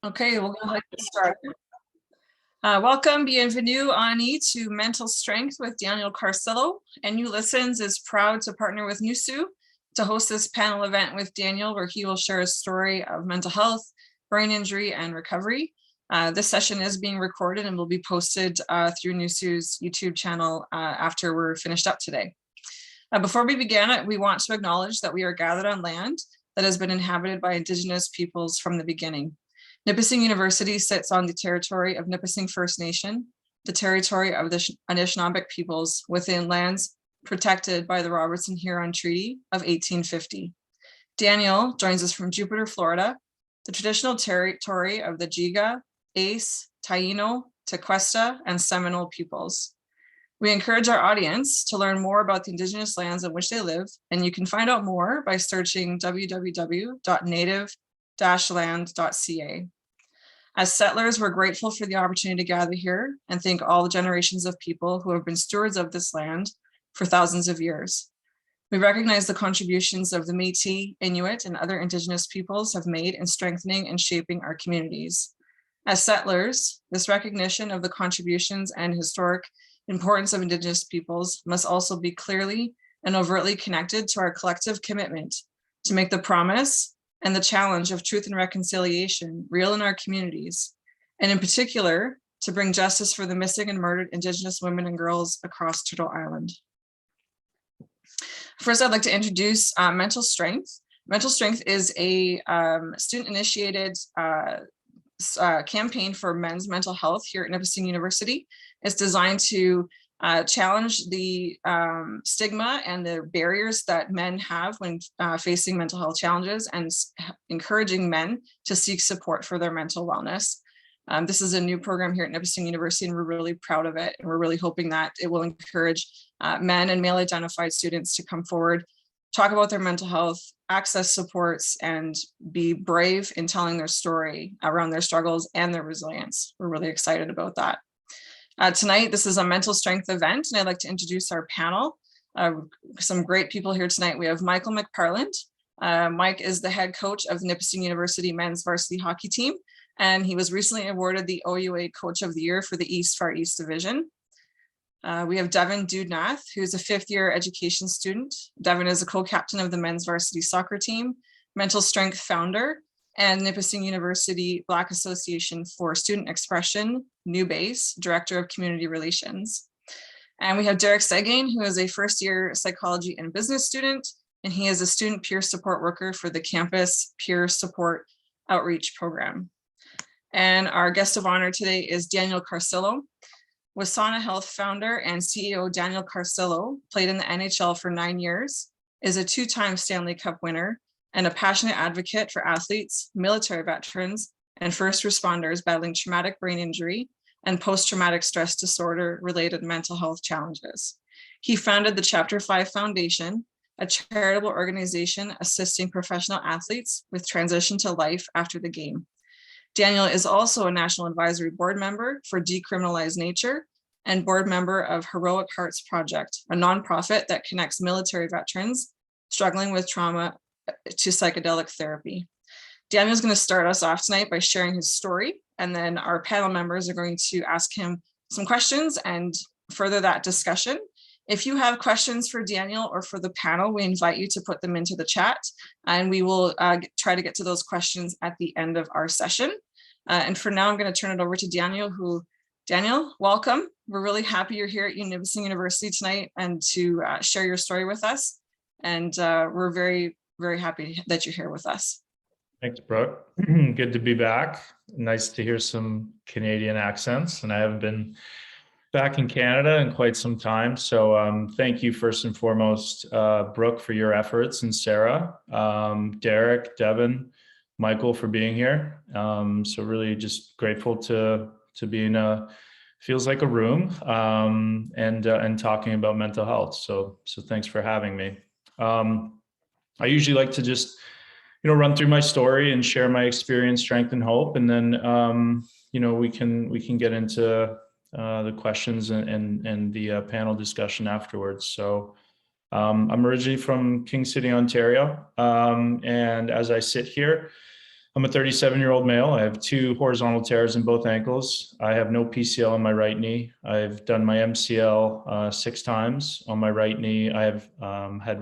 Okay, we'll go ahead and start. Welcome, bienvenue, Ani, to Mental Strength with Daniel Carcillo. NU Listens is proud to partner with NUSU to host this panel event with Daniel, where he will share a story of mental health, brain injury, and recovery. This session is being recorded and will be posted through NUSU's YouTube channel after we're finished up today. Before we begin, we want to acknowledge that we are gathered on land that has been inhabited by Indigenous peoples from the beginning. Nipissing University sits on the territory of Nipissing First Nation, the territory of the Anishinaabe peoples within lands protected by the Robertson-Huron Treaty of 1850. Daniel joins us from Jupiter, Florida, the traditional territory of the Jiga, Ace, Taino, Tequesta, and Seminole peoples. We encourage our audience to learn more about the Indigenous lands in which they live, and you can find out more by searching www.native-land.ca. As settlers, we're grateful for the opportunity to gather here and thank all the generations of people who have been stewards of this land for thousands of years. We recognize the contributions of the Métis, Inuit, and other Indigenous peoples have made in strengthening and shaping our communities. As settlers, this recognition of the contributions and historic importance of Indigenous peoples must also be clearly and overtly connected to our collective commitment to make the promise and the challenge of truth and reconciliation real in our communities, and in particular, to bring justice for the missing and murdered Indigenous women and girls across Turtle Island. First, I'd like to introduce Mental Strength. Mental Strength is a student-initiated campaign for men's mental health here at Nipissing University. It's designed to challenge the stigma and the barriers that men have when facing mental health challenges and encouraging men to seek support for their mental wellness. This is a new program here at Nipissing University, and we're really proud of it. And we're really hoping that it will encourage men and male identified students to come forward, talk about their mental health, access supports, and be brave in telling their story around their struggles and their resilience. We're really excited about that. Tonight, this is a mental strength event, and I'd like to introduce our panel. Some great people here tonight. We have Michael McParland. Mike is the head coach of the Nipissing University men's varsity hockey team, and he was recently awarded the OUA Coach of the Year for the East Far East Division. We have Deven Doodnath, who's a fifth-year education student. Deven is a co-captain of the men's varsity soccer team, mental strength founder, and Nipissing University Black Association for Student Expression, NUBASE, Director of Community Relations. And we have Derek Seguin, who is a first-year psychology and business student, and he is a student peer support worker for the campus peer support outreach program. And our guest of honor today is Daniel Carcillo. Wesana Health founder and CEO Daniel Carcillo played in the NHL for 9 years, is a two-time Stanley Cup winner, and a passionate advocate for athletes, military veterans, and first responders battling traumatic brain injury and post-traumatic stress disorder related mental health challenges. He founded the Chapter 5 Foundation, a charitable organization assisting professional athletes with transition to life after the game. Daniel is also a National Advisory Board member for Decriminalize Nature and board member of Heroic Hearts Project, a nonprofit that connects military veterans struggling with trauma to psychedelic therapy. Daniel's going to start us off tonight by sharing his story, and then our panel members are going to ask him some questions and further that discussion. If you have questions for Daniel or for the panel, we invite you to put them into the chat, and we will try to get to those questions at the end of our session. And for now, I'm going to turn it over to Daniel, Daniel, welcome. We're really happy you're here at Nipissing University tonight and to share your story with us. And we're very, very happy that you're here with us. Thanks, Brooke. Good to be back. Nice to hear some Canadian accents, and I haven't been back in Canada in quite some time. So thank you first and foremost, Brooke, for your efforts, and Sarah, Derek, Deven, Michael for being here. So really just grateful to be in feels like a room and talking about mental health. So thanks for having me. I usually like to just run through my story and share my experience, strength, and hope, and then we can get into the questions and the panel discussion afterwards. So I'm originally from King City, Ontario, and as I sit here, I'm a 37-year-old male. I have 2 horizontal tears in both ankles. I have no PCL on my right knee. I've done my MCL 6 times on my right knee. I have had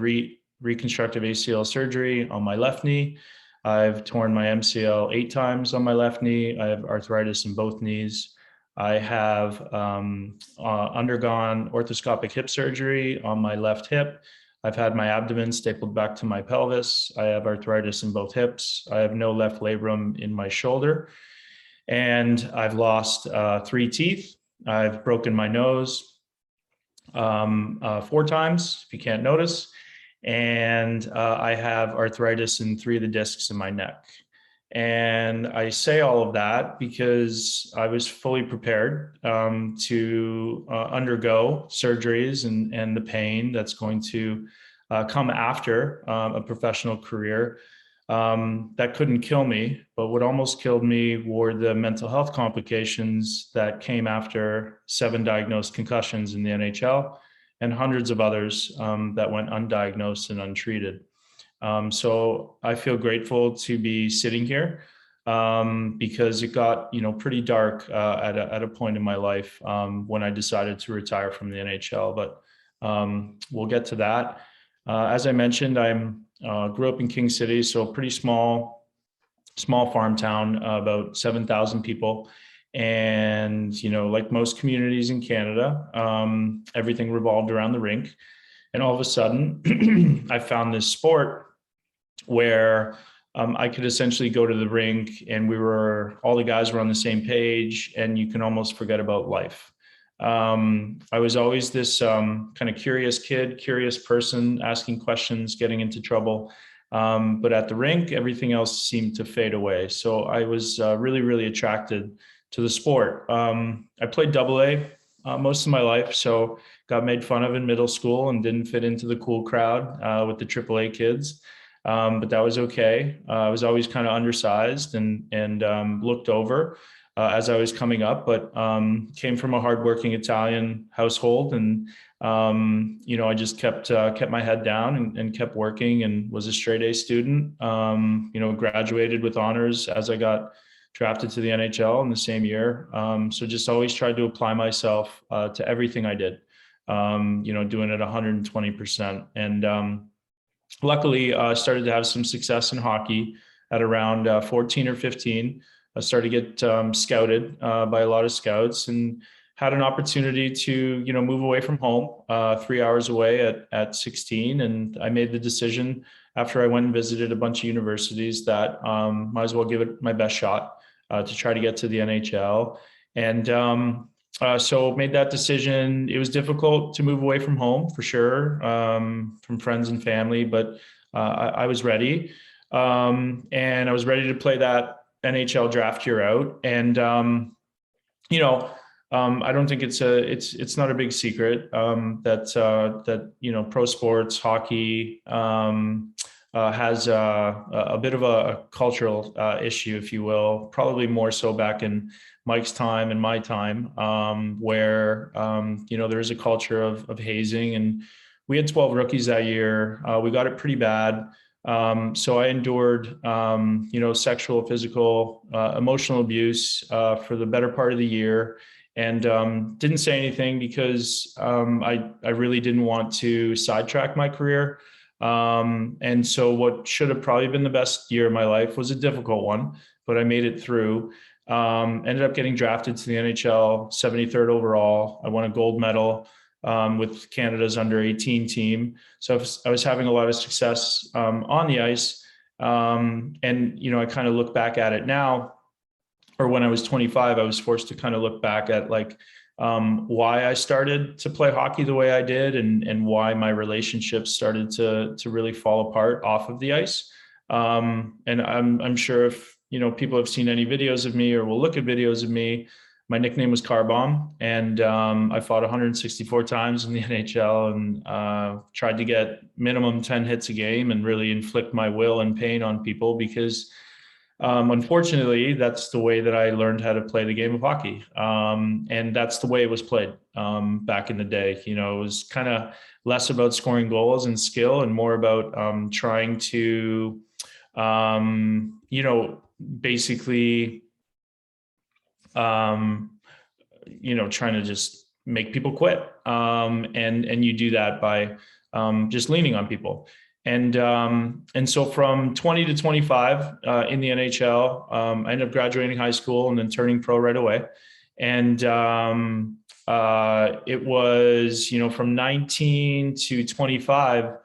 reconstructive ACL surgery on my left knee. I've torn my MCL 8 times on my left knee. I have arthritis in both knees. I have undergone orthoscopic hip surgery on my left hip. I've had my abdomen stapled back to my pelvis. I have arthritis in both hips. I have no left labrum in my shoulder. And I've lost 3 teeth. I've broken my nose 4 times, if you can't notice. And I have arthritis in 3 of the discs in my neck. And I say all of that because I was fully prepared to undergo surgeries and the pain that's going to come after a professional career. That couldn't kill me, but what almost killed me were the mental health complications that came after 7 diagnosed concussions in the NHL and hundreds of others that went undiagnosed and untreated. So I feel grateful to be sitting here because it got, pretty dark at a point in my life when I decided to retire from the NHL. But we'll get to that. As I mentioned, grew up in King City, so a pretty small farm town, about 7,000 people. And, like most communities in Canada, everything revolved around the rink. And all of a sudden, I found this sport where I could essentially go to the rink and all the guys were on the same page and you can almost forget about life. I was always this kind of curious kid, curious person, asking questions, getting into trouble. But at the rink, everything else seemed to fade away. So I was really, really attracted to the sport. I played AA most of my life, so got made fun of in middle school and didn't fit into the cool crowd with the AAA kids. But that was okay. I was always kind of undersized and looked over as I was coming up, but came from a hardworking Italian household, and I just kept my head down and kept working, and was a straight A student. Graduated with honors as I got drafted to the NHL in the same year. So just always tried to apply myself to everything I did. Doing it 120%. And luckily, I started to have some success in hockey at around 14 or 15. I started to get scouted by a lot of scouts and had an opportunity to, move away from home 3 hours away at 16. And I made the decision after I went and visited a bunch of universities that might as well give it my best shot to try to get to the NHL. And so made that decision. It was difficult to move away from home for sure, from friends and family, but I was ready. And I was ready to play that NHL draft year out. And, I don't think it's not a big secret that pro sports, hockey has a bit of a cultural issue, if you will, probably more so back in Mike's time and my time, where, there is a culture of hazing, and we had 12 rookies that year. We got it pretty bad. So I endured, sexual, physical, emotional abuse for the better part of the year, and didn't say anything because I really didn't want to sidetrack my career. And so what should have probably been the best year of my life was a difficult one, but I made it through. Ended up getting drafted to the NHL, 73rd overall. I won a gold medal with Canada's under 18 team. So I was having a lot of success on the ice. And, I kind of look back at it now, or when I was 25, I was forced to kind of look back at why I started to play hockey the way I did, and why my relationships started to really fall apart off of the ice. And I'm sure if, people have seen any videos of me or will look at videos of me, my nickname was Car Bomb, and I fought 164 times in the NHL and tried to get minimum 10 hits a game and really inflict my will and pain on people because unfortunately, that's the way that I learned how to play the game of hockey. And that's the way it was played back in the day. It was kind of less about scoring goals and skill and more about trying to, basically, trying to just make people quit. And you do that by just leaning on people. And so from 20 to 25 in the NHL, I ended up graduating high school and then turning pro right away. And it was, from 19 to 25,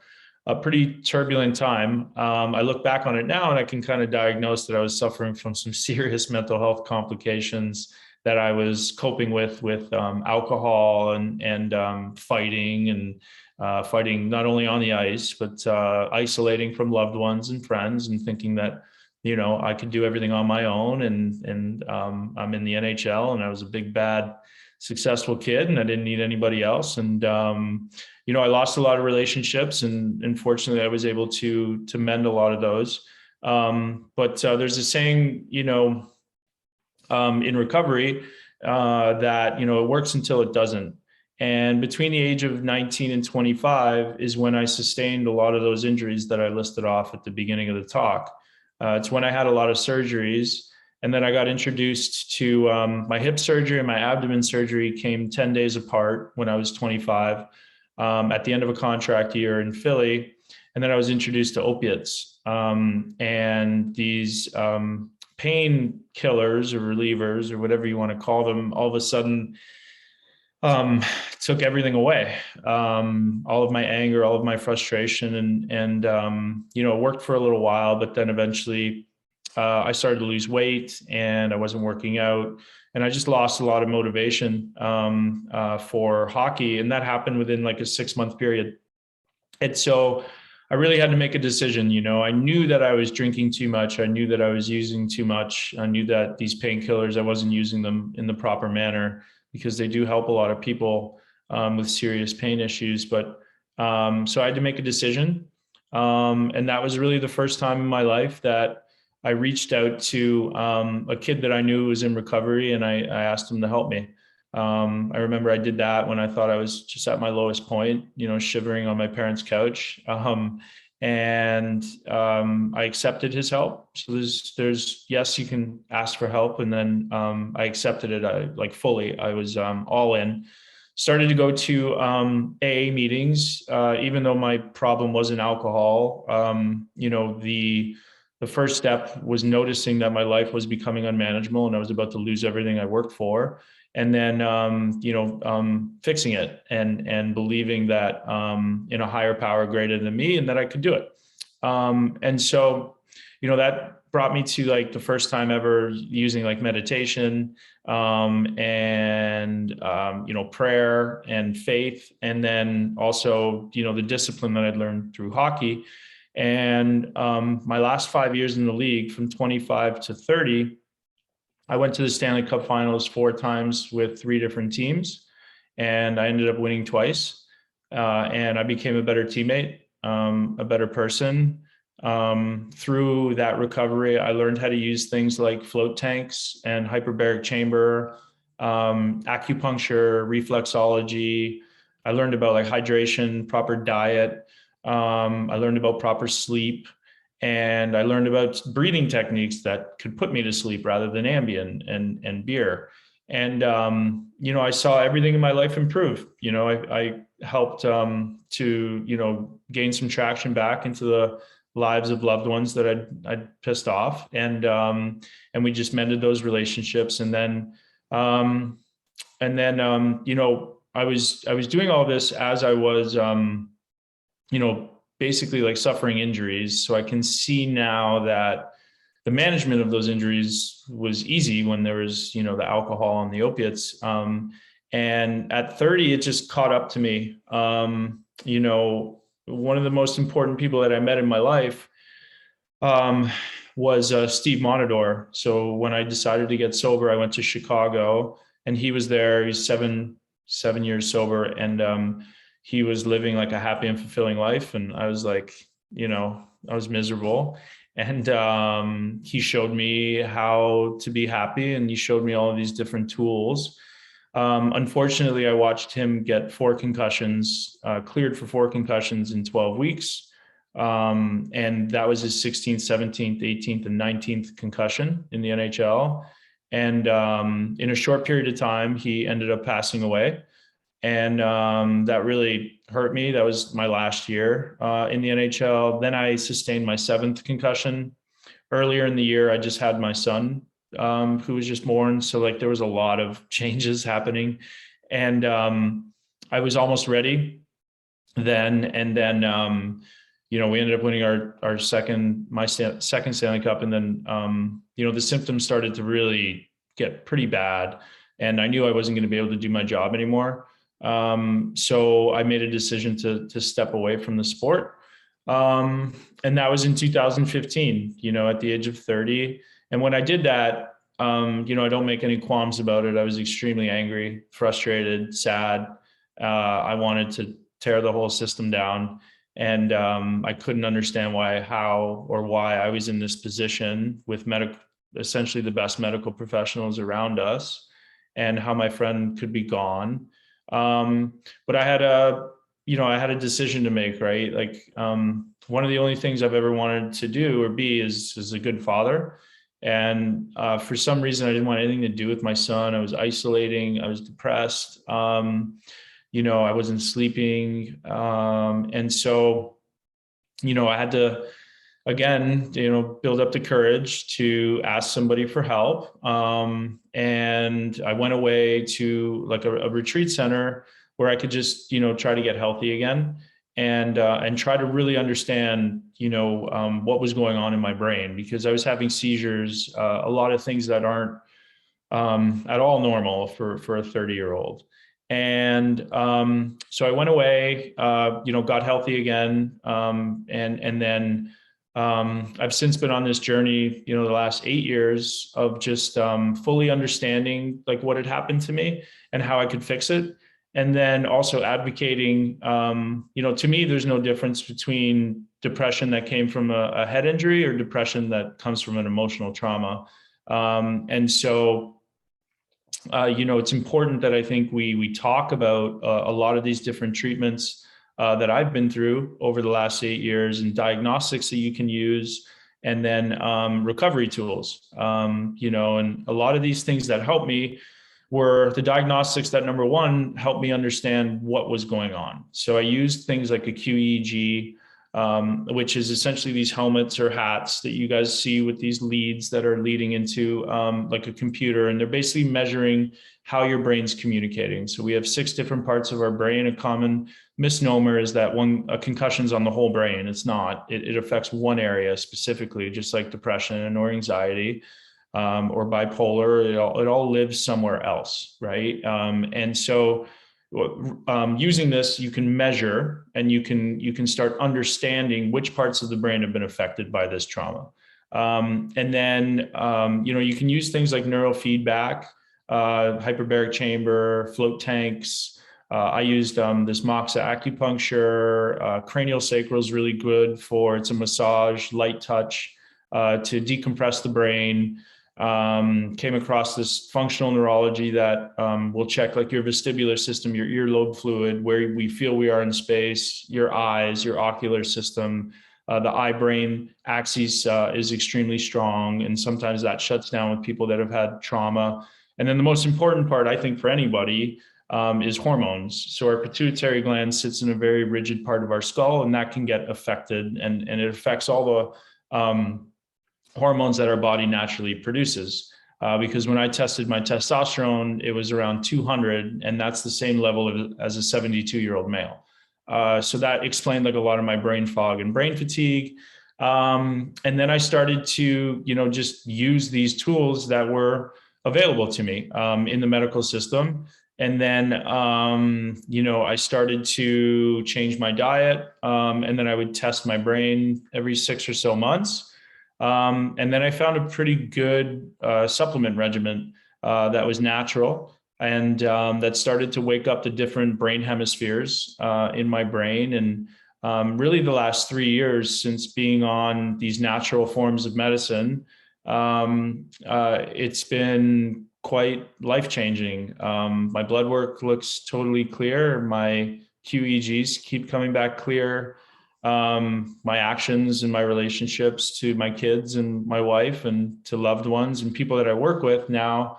a pretty turbulent time. I look back on it now and I can kind of diagnose that I was suffering from some serious mental health complications that I was coping with alcohol and fighting and fighting not only on the ice, but isolating from loved ones and friends and thinking that, I could do everything on my own. And I'm in the NHL and I was a big, bad, successful kid and I didn't need anybody else. And, I lost a lot of relationships and fortunately I was able to mend a lot of those. But there's a saying, in recovery that, it works until it doesn't. And between the age of 19 and 25 is when I sustained a lot of those injuries that I listed off at the beginning of the talk. It's when I had a lot of surgeries. And then I got introduced to my hip surgery and my abdomen surgery came 10 days apart when I was 25 at the end of a contract year in Philly. And then I was introduced to opiates and these pain killers or relievers or whatever you want to call them, all of a sudden took everything away. All of my anger, all of my frustration and it worked for a little while, but then eventually I started to lose weight and I wasn't working out and I just lost a lot of motivation for hockey. And that happened within like a 6-month period. And so I really had to make a decision. I knew that I was drinking too much. I knew that I was using too much. I knew that these painkillers, I wasn't using them in the proper manner because they do help a lot of people with serious pain issues. But so I had to make a decision. And that was really the first time in my life that I reached out to a kid that I knew was in recovery and I asked him to help me. I remember I did that when I thought I was just at my lowest point, shivering on my parents' couch. And I accepted his help. So there's yes, you can ask for help. And then I accepted it fully. I was all in. Started to go to AA meetings, even though my problem wasn't alcohol. The first step was noticing that my life was becoming unmanageable and I was about to lose everything I worked for. And then, fixing it and believing that in a higher power greater than me and that I could do it. And so, that brought me to the first time ever using meditation and prayer and faith. And then also, the discipline that I'd learned through hockey. And my last 5 years in the league from 25 to 30, I went to the Stanley Cup finals 4 times with 3 different teams, and I ended up winning twice. And I became a better teammate, a better person. Through that recovery, I learned how to use things like float tanks and hyperbaric chamber, acupuncture, reflexology. I learned about hydration, proper diet. I learned about proper sleep. And I learned about breathing techniques that could put me to sleep rather than Ambien and beer. And, I saw everything in my life improve. I helped to, gain some traction back into the lives of loved ones that I'd pissed off. And we just mended those relationships. And then, I was doing all this as I was, basically suffering injuries. So I can see now that the management of those injuries was easy when there was, the alcohol and the opiates. And at 30, it just caught up to me. One of the most important people that I met in my life was Steve Monador. So when I decided to get sober, I went to Chicago and he was there. He's seven years sober. And he was living a happy and fulfilling life. And I was I was miserable. And he showed me how to be happy. And he showed me all of these different tools. Unfortunately, I watched him get 4 concussions, cleared for 4 concussions in 12 weeks. And that was his 16th, 17th, 18th, and 19th concussion in the NHL. And in a short period of time, he ended up passing away. And that really hurt me. That was my last year in the NHL. Then I sustained my 7th concussion. Earlier in the year, I just had my son, who was just born. So like there was a lot of changes happening. And I was almost ready then. And then, we ended up winning our second Stanley Cup. And then, the symptoms started to really get pretty bad. And I knew I wasn't going to be able to do my job anymore. So I made a decision to step away from the sport. And that was in 2015, at the age of 30. And when I did that, I don't make any qualms about it. I was extremely angry, frustrated, sad. I wanted to tear the whole system down. And I couldn't understand why I was in this position with essentially the best medical professionals around us, and how my friend could be gone. But I had a decision to make, right? Like, one of the only things I've ever wanted to do or be is a good father. And for some reason, I didn't want anything to do with my son. I was isolating. I was depressed. I wasn't sleeping. And so, I had to, again, build up the courage to ask somebody for help. And I went away to like a retreat center where I could just, try to get healthy again and try to really understand, what was going on in my brain, because I was having seizures, a lot of things that aren't at all normal for a 30-year-old. And so I went away, got healthy again. And then I've since been on this journey, the last 8 years of just fully understanding like what had happened to me and how I could fix it. And then also advocating, to me, there's no difference between depression that came from a head injury or depression that comes from an emotional trauma. And so it's important that I think we talk about a lot of these different treatments that I've been through over the last 8 years, and diagnostics that you can use, and then recovery tools. And a lot of these things that helped me were the diagnostics that, number one, helped me understand what was going on. So I used things like a QEEG, which is essentially these helmets or hats that you guys see with these leads that are leading into like a computer, and they're basically measuring how your brain's communicating. So we have 6 different parts of our brain. A common misnomer is that a concussion's on the whole brain. It's not. It affects one area specifically, just like depression or anxiety or bipolar. It all lives somewhere else, right? And so using this, you can measure and you can start understanding which parts of the brain have been affected by this trauma. And then, you can use things like neurofeedback, hyperbaric chamber, float tanks. I used this Moxa acupuncture. Cranial sacral is really good it's a massage, light touch to decompress the brain. Came across this functional neurology that will check like your vestibular system, your earlobe fluid, where we feel we are in space, your eyes, your ocular system. The eye-brain axis is extremely strong, and sometimes that shuts down with people that have had trauma. And then the most important part, I think, for anybody is hormones. So our pituitary gland sits in a very rigid part of our skull, and that can get affected, and it affects all the hormones that our body naturally produces. Because when I tested my testosterone, it was around 200, and that's the same level as a 72-year-old male. So that explained like a lot of my brain fog and brain fatigue. And then I started to, just use these tools that were available to me in the medical system. And then, I started to change my diet, and then I would test my brain every 6 or so months. And then I found a pretty good supplement regimen that was natural, and that started to wake up the different brain hemispheres in my brain. And really the last 3 years since being on these natural forms of medicine, it's been quite life-changing. My blood work looks totally clear. My QEEGs keep coming back clear. my actions and my relationships to my kids and my wife and to loved ones and people that I work with now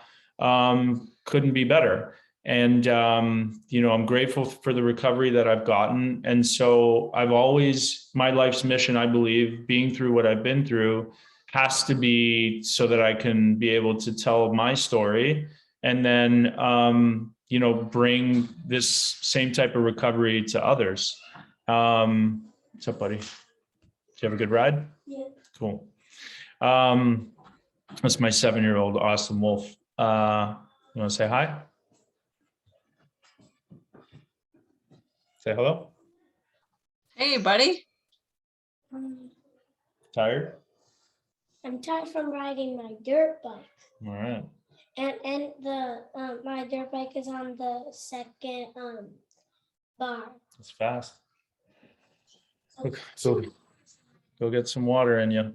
couldn't be better. And, I'm grateful for the recovery that I've gotten. And so my life's mission, I believe, being through what I've been through, has to be so that I can be able to tell my story and then, bring this same type of recovery to others. What's up, buddy? Did you have a good ride? Yeah. Cool. That's my 7-year-old, Awesome Wolf. You want to say hi? Say hello. Hey, buddy. Tired? I'm tired from riding my dirt bike. All right. And the my dirt bike is on the second bar. It's fast. Go get some water in you.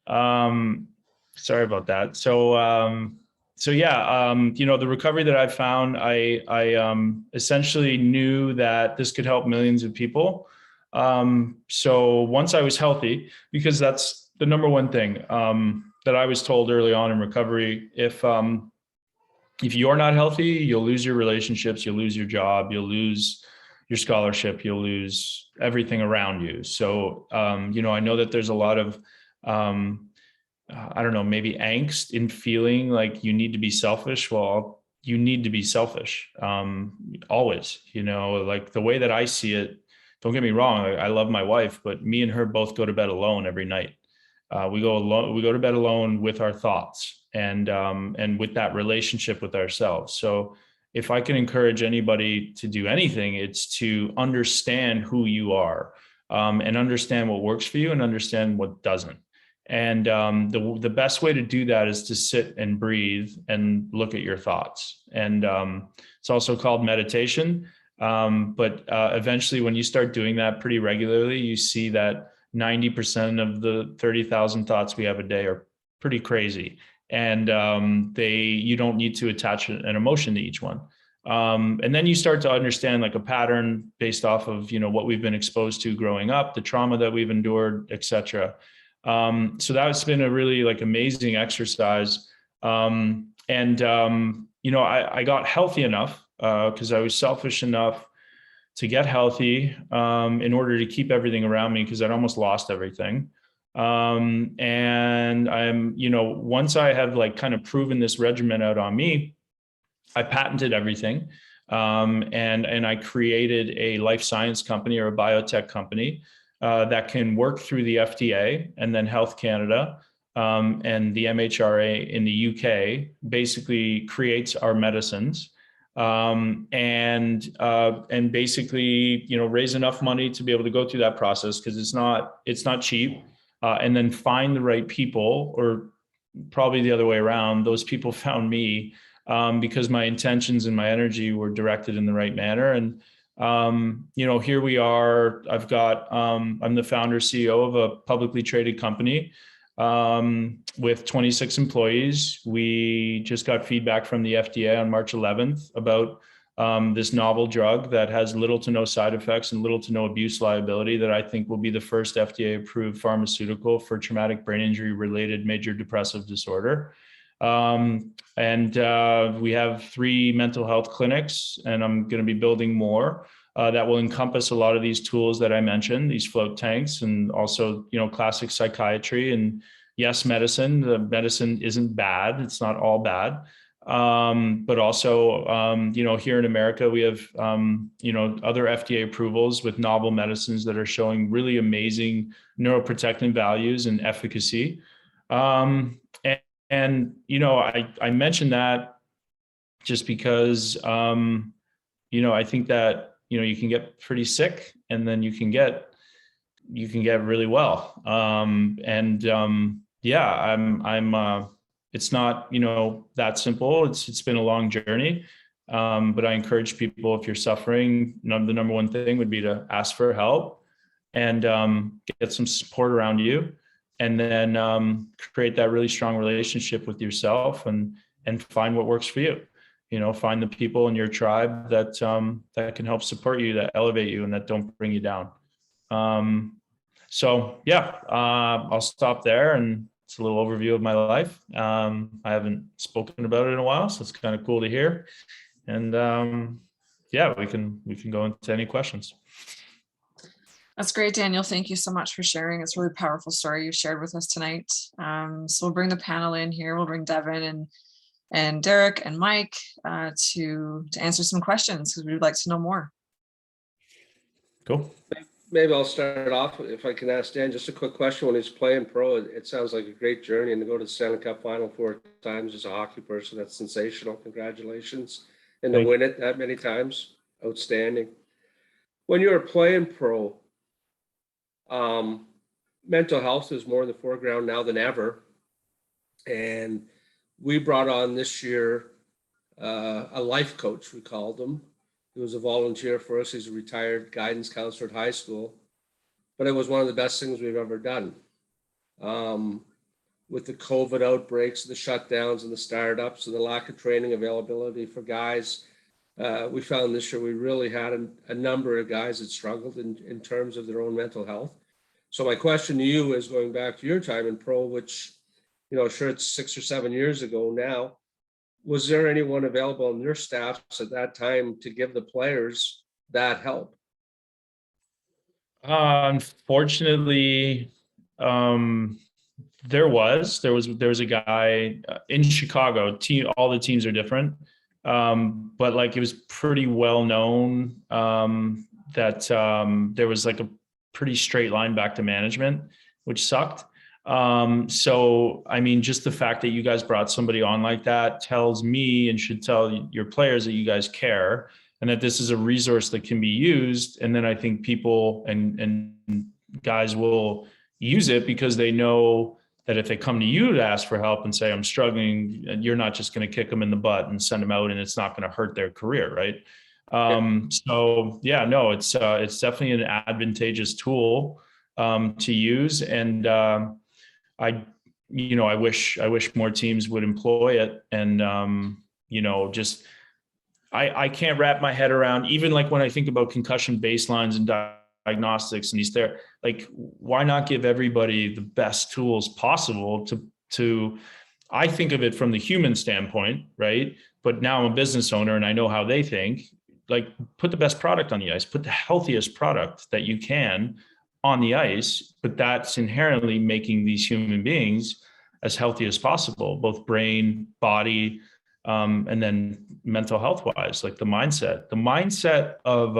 Sorry about that. So the recovery that I found, I essentially knew that this could help millions of people. So once I was healthy, because that's the number one thing that I was told early on in recovery, if you're not healthy, you'll lose your relationships, you'll lose your job, you'll lose your scholarship, you'll lose everything around you. So, I know that there's a lot of, maybe angst in feeling like you need to be selfish. Well, you need to be selfish, always, like the way that I see it. Don't get me wrong. I love my wife, but me and her both go to bed alone every night. We go to bed alone with our thoughts and with that relationship with ourselves. So if I can encourage anybody to do anything, it's to understand who you are, and understand what works for you and understand what doesn't. And the best way to do that is to sit and breathe and look at your thoughts. And it's also called meditation. But eventually, when you start doing that pretty regularly, you see that 90% of the 30,000 thoughts we have a day are pretty crazy. And you don't need to attach an emotion to each one. And then you start to understand like a pattern based off of, what we've been exposed to growing up, the trauma that we've endured, et cetera. So that's been a really like amazing exercise. I got healthy enough because I was selfish enough to get healthy in order to keep everything around me, because I'd almost lost everything. And I'm, once I have like kind of proven this regimen out on me, I patented everything. And I created a life science company or a biotech company that can work through the FDA and then Health Canada and the MHRA in the UK, basically creates our medicines. And basically, raise enough money to be able to go through that process, because it's not cheap, and then find the right people, or probably the other way around. Those people found me because my intentions and my energy were directed in the right manner. And here we are. I'm the founder CEO of a publicly traded company with 26 employees. We just got feedback from the FDA on March 11th about this novel drug that has little to no side effects and little to no abuse liability, that I think will be the first FDA approved pharmaceutical for traumatic brain injury related major depressive disorder. We have 3 mental health clinics, and I'm going to be building more that will encompass a lot of these tools that I mentioned, these float tanks, and also, classic psychiatry. And yes, medicine. The medicine isn't bad. It's not all bad. But also, here in America, we have, other FDA approvals with novel medicines that are showing really amazing neuroprotective values and efficacy. I mentioned that just because, I think that, you can get pretty sick and then you can get really well. It's not, that simple. It's been a long journey. But I encourage people, if you're suffering, the number one thing would be to ask for help and get some support around you, and then create that really strong relationship with yourself and find what works for you. Find the people in your tribe that can help support you, that elevate you, and that don't bring you down. So yeah, I'll stop there, and it's a little overview of my life. I haven't spoken about it in a while, so it's kind of cool to hear. And yeah, we can go into any questions. That's great, Daniel. Thank you so much for sharing. It's a really powerful story you've shared with us tonight. So we'll bring the panel in here. We'll bring Deven and Derek and Mike to answer some questions, because we'd like to know more. Cool. Maybe I'll start off, if I can ask Dan just a quick question. When he's playing pro, it sounds like a great journey, and to go to the Stanley Cup final 4 times as a hockey person, that's sensational. Congratulations. And to win it that many times, outstanding. When you were playing pro, mental health is more in the foreground now than ever. And we brought on this year a life coach, we called him. He was a volunteer for us. He's a retired guidance counselor at high school. But it was one of the best things we've ever done. With the COVID outbreaks, the shutdowns and the startups and the lack of training availability for guys, we found this year we really had a number of guys that struggled in terms of their own mental health. So my question to you is, going back to your time in pro, which, sure, it's 6 or 7 years ago now, was there anyone available on your staffs at that time to give the players that help? Unfortunately, there was a guy in Chicago. All the teams are different, but like it was pretty well known that there was like a pretty straight line back to management, which sucked. So, I mean, just the fact that you guys brought somebody on like that tells me, and should tell your players, that you guys care and that this is a resource that can be used. And then I think people and guys will use it because they know that if they come to you to ask for help and say, I'm struggling, you're not just going to kick them in the butt and send them out, and it's not going to hurt their career. Right. So yeah, no, it's definitely an advantageous tool to use. And I wish more teams would employ it. And I can't wrap my head around, even like when I think about concussion baselines and diagnostics and these like, why not give everybody the best tools possible to I think of it from the human standpoint, right? But now I'm a business owner and I know how they think. Like, put the best product on the ice, put the healthiest product that you can on the ice, but that's inherently making these human beings as healthy as possible, both brain, body, and then mental health wise, like the mindset of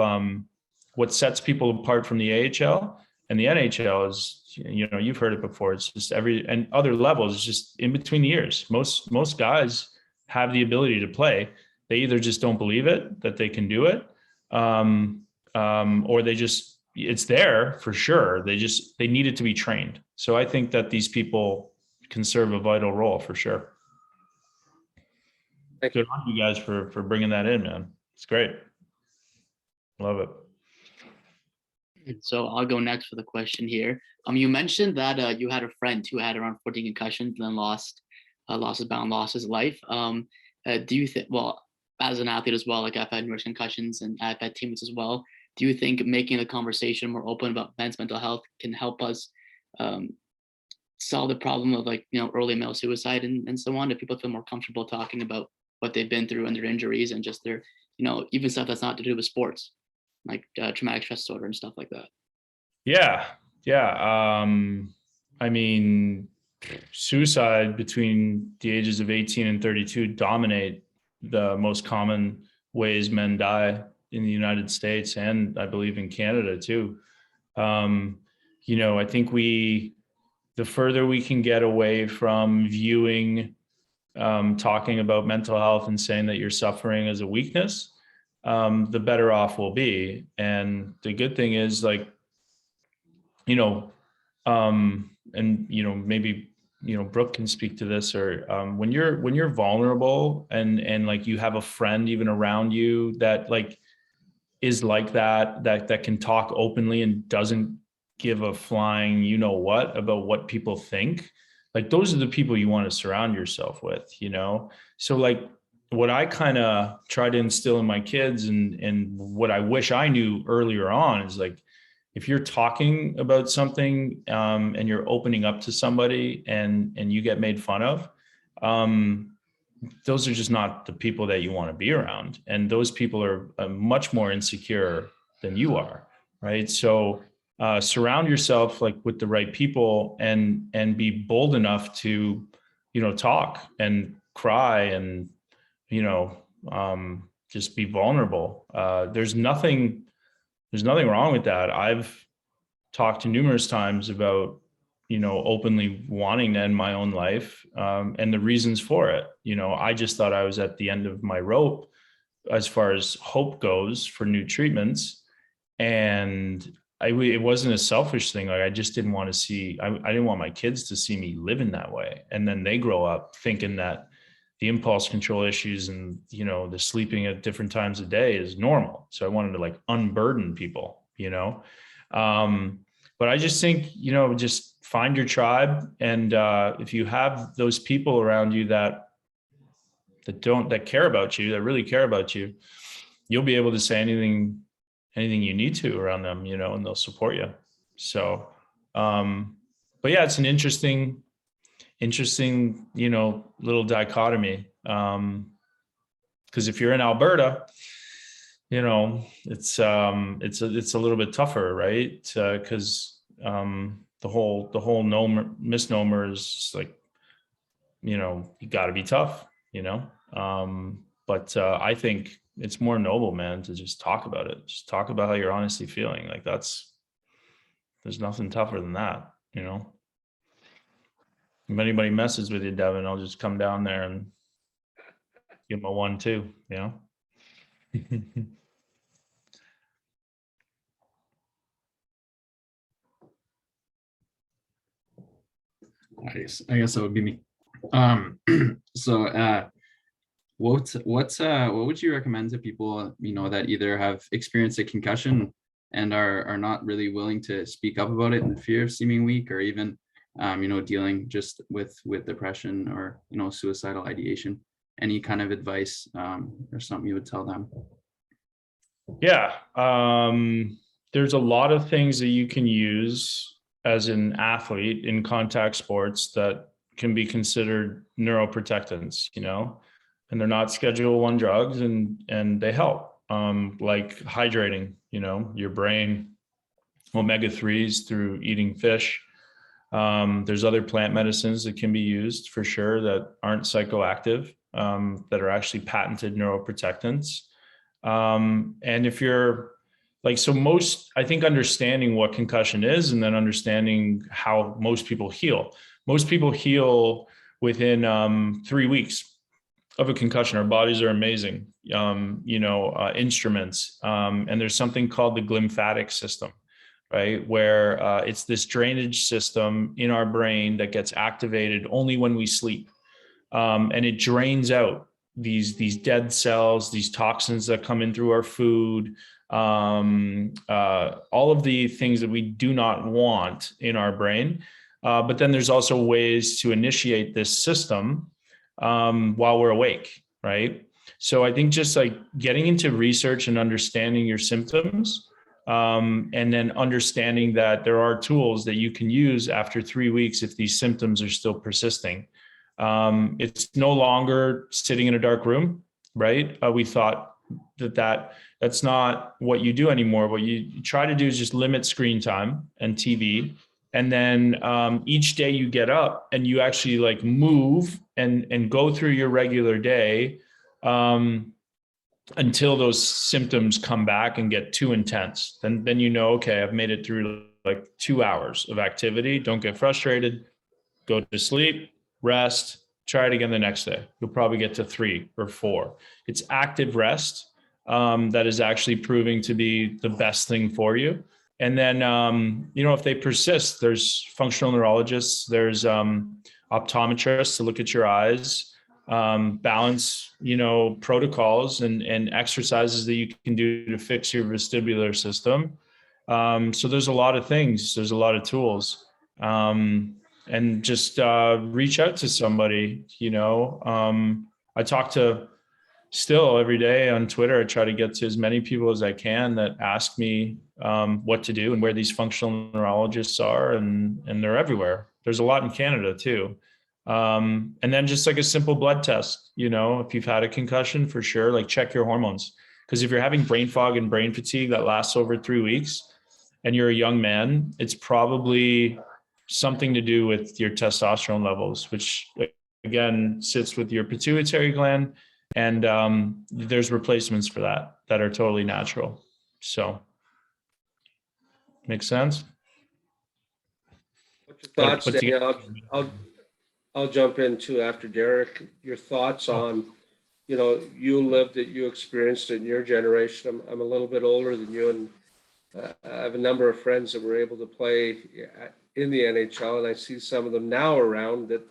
what sets people apart from the AHL and the NHL is, you've heard it before. It's just and other levels, it's just in between the ears. Most guys have the ability to play. They either just don't believe it, that they can do it, or it's there for sure. They need it to be trained. So I think that these people can serve a vital role for sure. Good on you guys for bringing that in, man. It's great. Love it. So I'll go next for the question here. You mentioned that you had a friend who had around 14 concussions and then lost his life. Do you think, well, as an athlete as well, like I've had numerous concussions and I've had teammates as well, do you think making the conversation more open about men's mental health can help us solve the problem of early male suicide and so on? If people feel more comfortable talking about what they've been through and their injuries and just their, even stuff that's not to do with sports, like traumatic stress disorder and stuff like that. Yeah. I mean, suicide between the ages of 18 and 32 dominate the most common ways men die in the United States, and I believe in Canada too. I think the further we can get away from viewing, talking about mental health and saying that you're suffering as a weakness, the better off we'll be. And the good thing is, maybe, Brooke can speak to this, or when you're vulnerable and like you have a friend even around you that is like that can talk openly and doesn't give a flying what about what people think, like those are the people you want to surround yourself with. So like what I kind of try to instill in my kids and what I wish I knew earlier on is like, if you're talking about something and you're opening up to somebody and you get made fun of, those are just not the people that you want to be around. And those people are much more insecure than you are, right? So surround yourself like with the right people and be bold enough to, talk and cry and, just be vulnerable. There's nothing wrong with that. I've talked to numerous times about, openly wanting to end my own life, and the reasons for it. I just thought I was at the end of my rope as far as hope goes for new treatments. And it wasn't a selfish thing. Like I just didn't want to see, I didn't want my kids to see me living that way. And then they grow up thinking that the impulse control issues and, the sleeping at different times of day is normal. So I wanted to like unburden people, but I just think, just find your tribe. And if you have those people around you that care about you, that really care about you, you'll be able to say anything you need to around them, and they'll support you. So, but yeah, it's an interesting, little dichotomy. Because if you're in Alberta, it's a little bit tougher, right? Because the whole misnomer is like, you got to be tough, but I think it's more noble, man, to just talk about it. Just talk about how you're honestly feeling. Like there's nothing tougher than that, If anybody messes with you, Deven, I'll just come down there and give them a 1-2, I guess that would be me. So what would you recommend to people, that either have experienced a concussion and are not really willing to speak up about it in fear of seeming weak, or even dealing just with depression or suicidal ideation? Any kind of advice or something you would tell them? Yeah, there's a lot of things that you can use as an athlete in contact sports that can be considered neuroprotectants, and they're not Schedule I drugs, and they help, like hydrating, your brain, omega-3s through eating fish. There's other plant medicines that can be used for sure that aren't psychoactive, that are actually patented neuroprotectants. And if you're I think understanding what concussion is and then understanding how most people heal. Most people heal within 3 weeks of a concussion. Our bodies are amazing, instruments. And there's something called the glymphatic system, right? Where it's this drainage system in our brain that gets activated only when we sleep. And it drains out these dead cells, these toxins that come in through our food, all of the things that we do not want in our brain. But then there's also ways to initiate this system while we're awake, right? So I think just like getting into research and understanding your symptoms, and then understanding that there are tools that you can use after 3 weeks if these symptoms are still persisting. It's no longer sitting in a dark room, right? We thought that's not what you do anymore. What you try to do is just limit screen time and TV. And then each day you get up and you actually like move and go through your regular day until those symptoms come back and get too intense. Then okay, I've made it through like 2 hours of activity. Don't get frustrated, go to sleep, rest, try it again the next day. You'll probably get to 3 or 4. It's active rest that is actually proving to be the best thing for you. And then, if they persist, there's functional neurologists, there's optometrists to look at your eyes, balance, protocols and exercises that you can do to fix your vestibular system. So there's a lot of things, there's a lot of tools. And just reach out to somebody, I talked to still every day on Twitter, I try to get to as many people as I can that ask me what to do and where these functional neurologists are, and they're everywhere. There's a lot in Canada too. And then just like a simple blood test, if you've had a concussion, for sure, like check your hormones. Because if you're having brain fog and brain fatigue that lasts over 3 weeks and you're a young man, it's probably something to do with your testosterone levels, which again sits with your pituitary gland. And there's replacements for that are totally natural. So, makes sense? What's your thoughts, Daniel? I'll jump in too after Derek. Your thoughts on, you lived it, you experienced it in your generation. I'm a little bit older than you, and I have a number of friends that were able to play in the NHL, and I see some of them now around that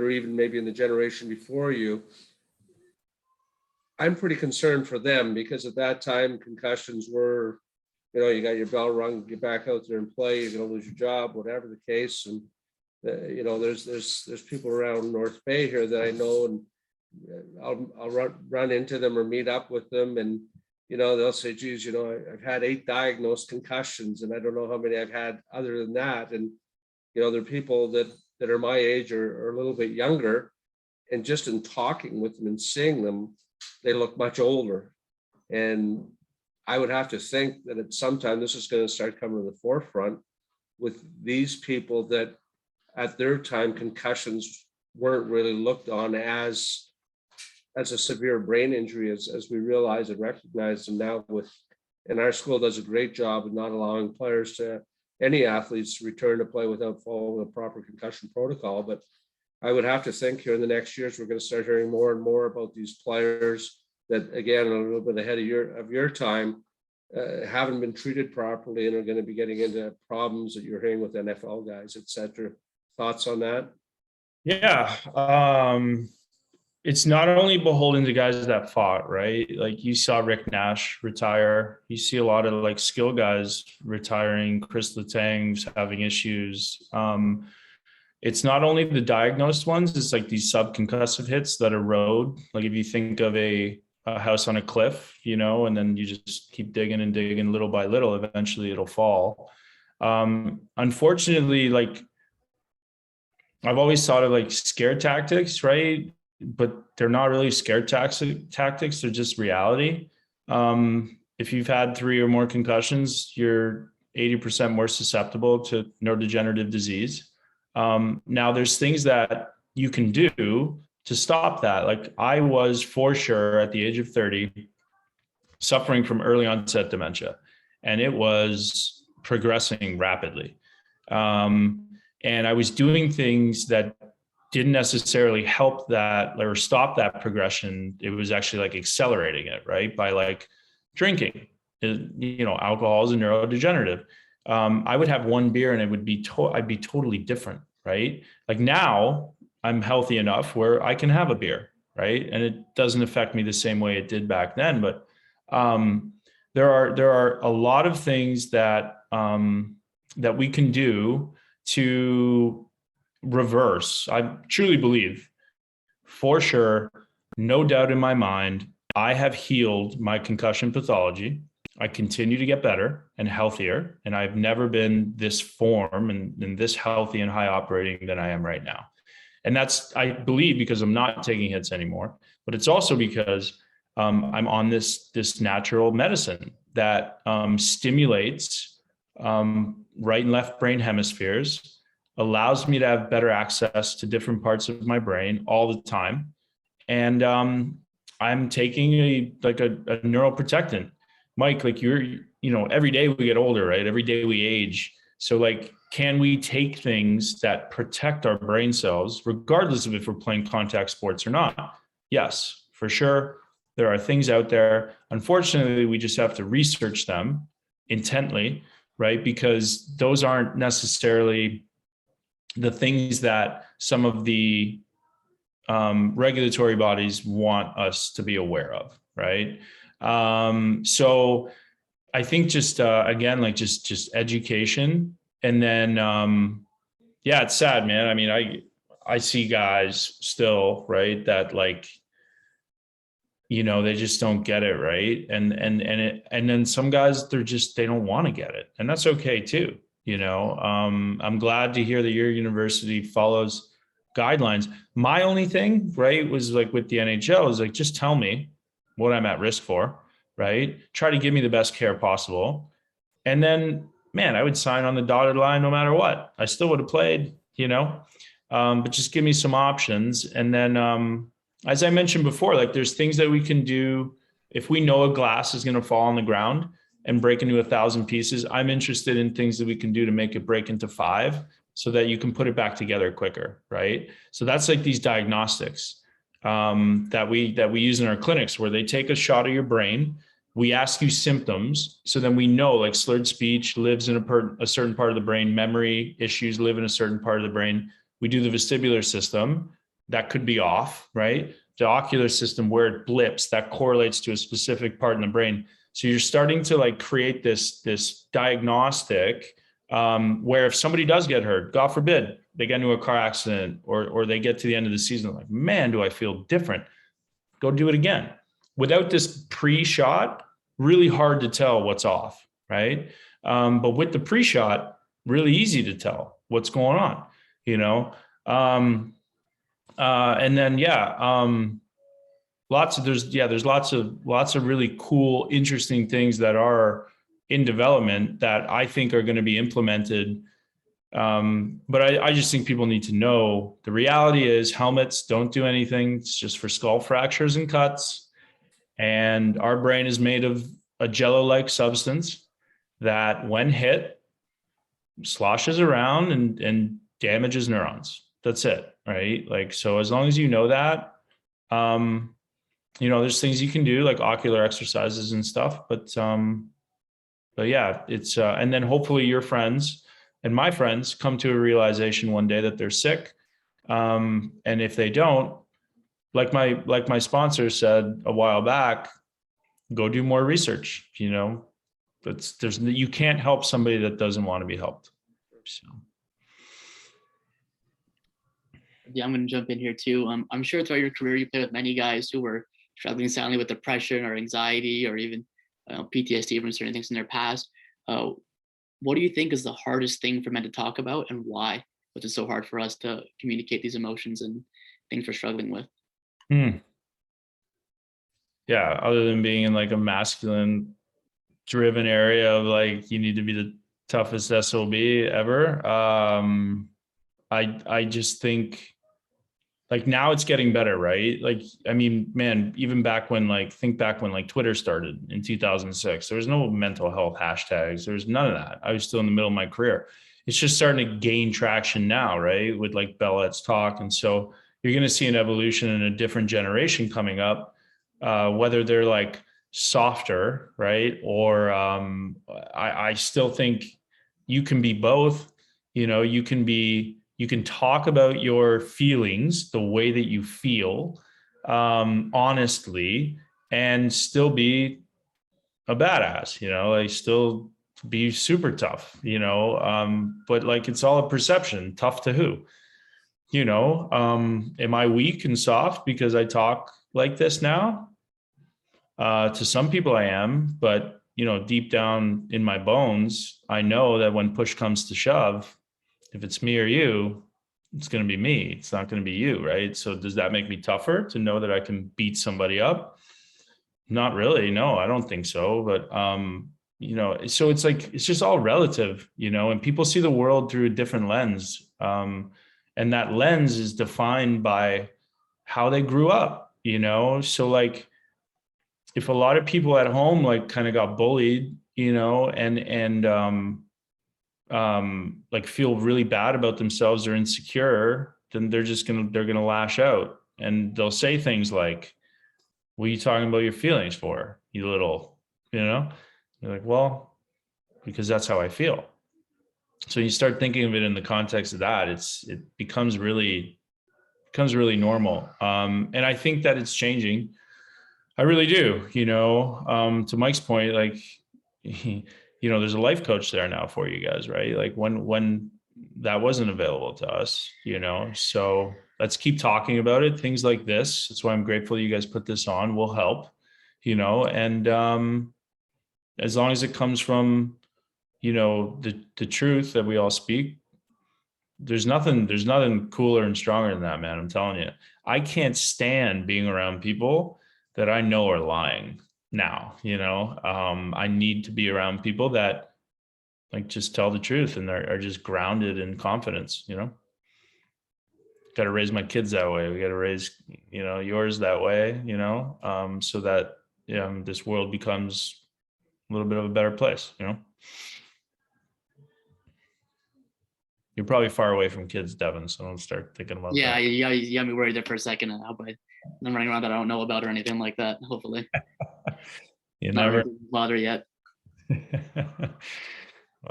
are even maybe in the generation before you. I'm pretty concerned for them because at that time concussions were, you got your bell rung, get back out there and play, you're going to lose your job, whatever the case. And there's people around North Bay here that I know, and I'll run into them or meet up with them, and they'll say, geez, I've had 8 diagnosed concussions and I don't know how many I've had other than that. And there are people that are my age or a little bit younger, and just in talking with them and seeing them, they look much older. And I would have to think that at some time this is going to start coming to the forefront with these people that at their time concussions weren't really looked on as a severe brain injury as we realize and recognize them now. And our school does a great job of not allowing any athletes to return to play without following a proper concussion protocol. But I would have to think here in the next years, we're going to start hearing more and more about these players that, again, are a little bit ahead of your time, haven't been treated properly and are going to be getting into problems that you're hearing with NFL guys, et cetera. Thoughts on that? Yeah. It's not only beholden to guys that fought, right? Like you saw Rick Nash retire. You see a lot of like skill guys retiring, Chris Letang's having issues. It's not only the diagnosed ones, it's like these subconcussive hits that erode. Like if you think of a house on a cliff, and then you just keep digging and digging little by little, eventually it'll fall. Unfortunately, like I've always thought of like scare tactics, right? But they're not really scare tactics. They're just reality. If you've had 3 or more concussions, you're 80% more susceptible to neurodegenerative disease. Now there's things that you can do to stop that. Like I was for sure at the age of 30 suffering from early onset dementia, and it was progressing rapidly. And I was doing things that didn't necessarily help that or stop that progression. It was actually like accelerating it, right? By like drinking, alcohol is a neurodegenerative. I would have 1 beer and it would be, I'd be totally different, right? Like now I'm healthy enough where I can have a beer, right? And it doesn't affect me the same way it did back then. But there are a lot of things that that we can do to reverse. I truly believe, for sure, no doubt in my mind, I have healed my concussion pathology. I continue to get better and healthier, and I've never been this form and this healthy and high operating than I am right now. And that's, I believe, because I'm not taking hits anymore, but it's also because I'm on this natural medicine that stimulates right and left brain hemispheres, allows me to have better access to different parts of my brain all the time. And I'm taking a neuroprotectant. Mike, like every day we get older, right? Every day we age. So like, can we take things that protect our brain cells, regardless of if we're playing contact sports or not? Yes, for sure. There are things out there. Unfortunately, we just have to research them intently, right? Because those aren't necessarily the things that some of the regulatory bodies want us to be aware of, right? So I think just again, like just education, and then yeah, it's sad, man. I mean, I see guys still, right, that like they just don't get it, right? And then some guys, they don't want to get it, and that's okay too. I'm glad to hear that your university follows guidelines. My only thing, right, was like with the NHL is like, just tell me what I'm at risk for, right? Try to give me the best care possible. And then, man, I would sign on the dotted line no matter what. I still would have played, but just give me some options. And then, as I mentioned before, like there's things that we can do. If we know a glass is going to fall on the ground and break into 1,000 pieces, I'm interested in things that we can do to make it break into 5 so that you can put it back together quicker, right? So that's like these diagnostics that we use in our clinics, where they take a shot of your brain. We ask you symptoms, so then we know, like slurred speech lives in a certain part of the brain, memory issues live in a certain part of the brain. We do the vestibular system, that could be off, right? The ocular system, where it blips, that correlates to a specific part in the brain. So you're starting to like create this diagnostic where if somebody does get hurt, God forbid, they get into a car accident or they get to the end of the season, like, man, do I feel different? Go do it again. Without this pre-shot, really hard to tell what's off, right? But with the pre-shot, really easy to tell what's going on, and then, there's lots of really cool, interesting things that are in development that I think are going to be implemented. But I just think people need to know the reality is helmets don't do anything. It's just for skull fractures and cuts. And our brain is made of a jello-like substance that, when hit, sloshes around and damages neurons. That's it, right? Like, so as long as you know that, there's things you can do like ocular exercises and stuff, but yeah, it's, and then hopefully your friends and my friends come to a realization one day that they're sick. And if they don't, like my sponsor said a while back, go do more research, you can't help somebody that doesn't want to be helped. So. Yeah, I'm going to jump in here too. I'm sure throughout your career, you played with many guys who were struggling silently with depression or anxiety or even PTSD from certain things in their past. What do you think is the hardest thing for men to talk about, and why was it so hard for us to communicate these emotions and things we're struggling with? Yeah, other than being in like a masculine driven area of like, you need to be the toughest SOB ever. I just think, like, now it's getting better, right? Like, I mean, man, even back when like Twitter started in 2006, there was no mental health hashtags. There was none of that. I was still in the middle of my career. It's just starting to gain traction now, right? With like Bell Let's Talk. And so you're going to see an evolution in a different generation coming up, whether they're like softer, right? Or I still think you can be both. You can talk about your feelings, the way that you feel, honestly, and still be a badass, like still be super tough, but like, it's all a perception. Tough to who? Am I weak and soft because I talk like this now? To some people I am, but deep down in my bones, I know that when push comes to shove, if it's me or you, it's going to be me. It's not going to be you, right? So does that make me tougher to know that I can beat somebody up? Not really. No, I don't think so. But, so it's like, it's just all relative, and people see the world through a different lens. And that lens is defined by how they grew up, So like, if a lot of people at home, like, kind of got bullied, and like feel really bad about themselves or insecure, then they're gonna lash out, and they'll say things like, what are you talking about your feelings for, you little, you're like, well, because that's how I feel. So you start thinking of it in the context of that, it becomes really normal. And I think that it's changing. I really do, to Mike's point, like, there's a life coach there now for you guys, right? Like when that wasn't available to us, so let's keep talking about it. Things like this, that's why I'm grateful you guys put this on, will help, and as long as it comes from, the truth that we all speak, there's nothing cooler and stronger than that, man. I'm telling you, I can't stand being around people that I know are lying now, I need to be around people that like just tell the truth and are just grounded in confidence, got to raise my kids that way. We got to raise, yours that way, so that this world becomes a little bit of a better place, You're probably far away from kids, Deven, so don't start thinking about Yeah, that. you got me worried there for a second. I hope I'm running around that I don't know about or anything like that. Hopefully, You not never ready to bother yet.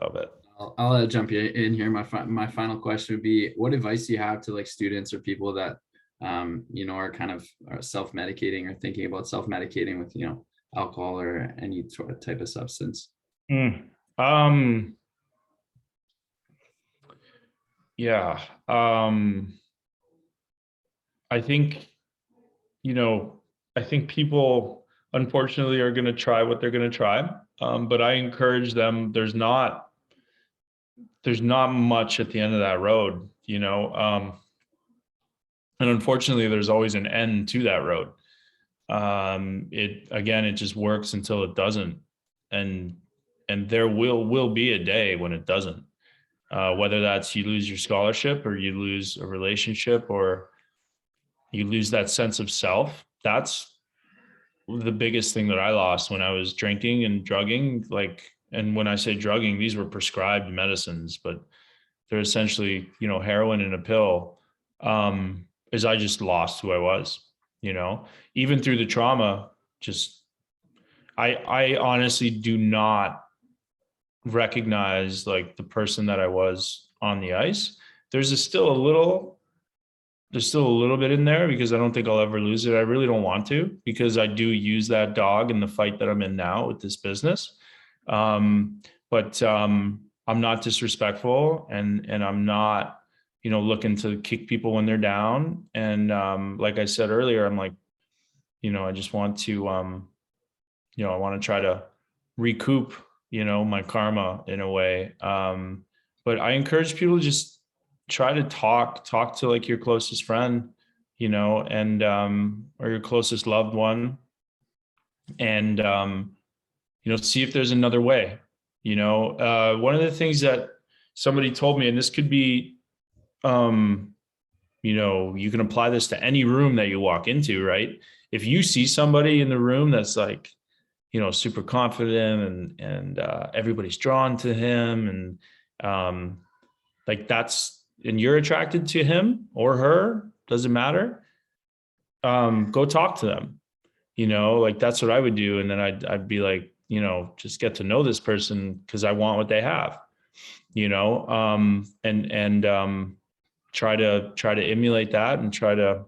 love it. I'll jump in here. My final question would be, what advice do you have to like students or people that are kind of self-medicating or thinking about self-medicating with alcohol or any sort of type of substance? Yeah. I think, I think people unfortunately are going to try what they're going to try. But I encourage them, there's not much at the end of that road, and unfortunately there's always an end to that road. It just works until it doesn't. And there will be a day when it doesn't. Whether that's you lose your scholarship or you lose a relationship or you lose that sense of self. That's the biggest thing that I lost when I was drinking and drugging. And when I say drugging, these were prescribed medicines, but they're essentially, heroin in a pill. Is I just lost who I was, even through the trauma. I honestly do not recognize like the person that I was on the ice. There's still a little bit in there because I don't think I'll ever lose it. I really don't want to, because I do use that dog in the fight that I'm in now with this business. But I'm not disrespectful and I'm not, looking to kick people when they're down. And like I said earlier, I'm like, I just want to, I want to try to recoup my karma in a way. But I encourage people to just try to talk to like your closest friend, and, or your closest loved one, and, see if there's another way. One of the things that somebody told me, and this could be, you can apply this to any room that you walk into, right? If you see somebody in the room that's like, super confident and everybody's drawn to him and and you're attracted to him or her, doesn't matter. Go talk to them, that's what I would do. And then I'd be like, just get to know this person because I want what they have, and try to emulate that and try to,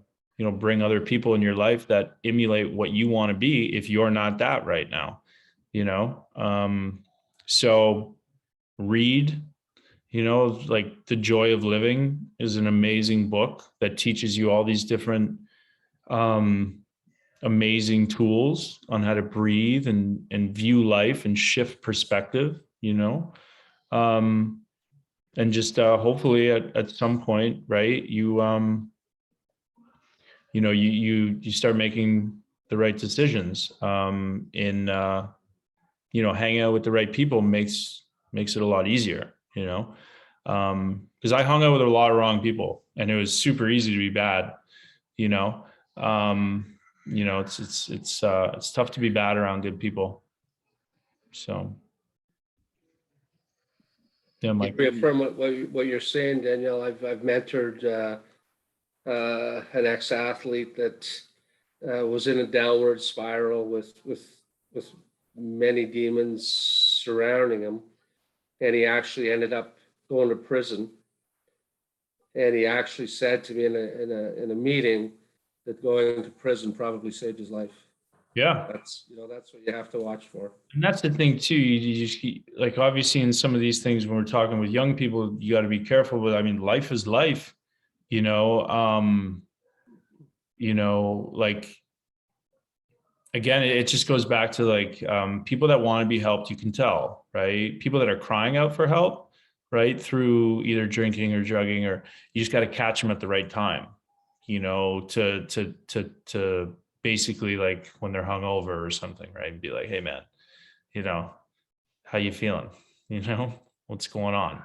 bring other people in your life that emulate what you want to be if you're not that right now, so read, like The Joy of Living is an amazing book that teaches you all these different amazing tools on how to breathe and view life and shift perspective, and just hopefully at some point, right, you start making the right decisions, hanging out with the right people makes it a lot easier, because I hung out with a lot of wrong people and it was super easy to be bad, it's tough to be bad around good people. So yeah, Mike. Reaffirm what you're saying, Danielle. I've mentored an ex-athlete that was in a downward spiral with many demons surrounding him, and he actually ended up going to prison. And he actually said to me in a meeting that going to prison probably saved his life. Yeah, that's what you have to watch for. And that's the thing too. You just like, obviously in some of these things when we're talking with young people, you got to be careful. But I mean, life is life. you know, like, again, it just goes back to like, people that want to be helped, you can tell, right? People that are crying out for help, right? Through either drinking or drugging, or you just got to catch them at the right time, you know, to basically like when they're hungover or something, right? And be like, hey man, you know, how you feeling? You know, what's going on?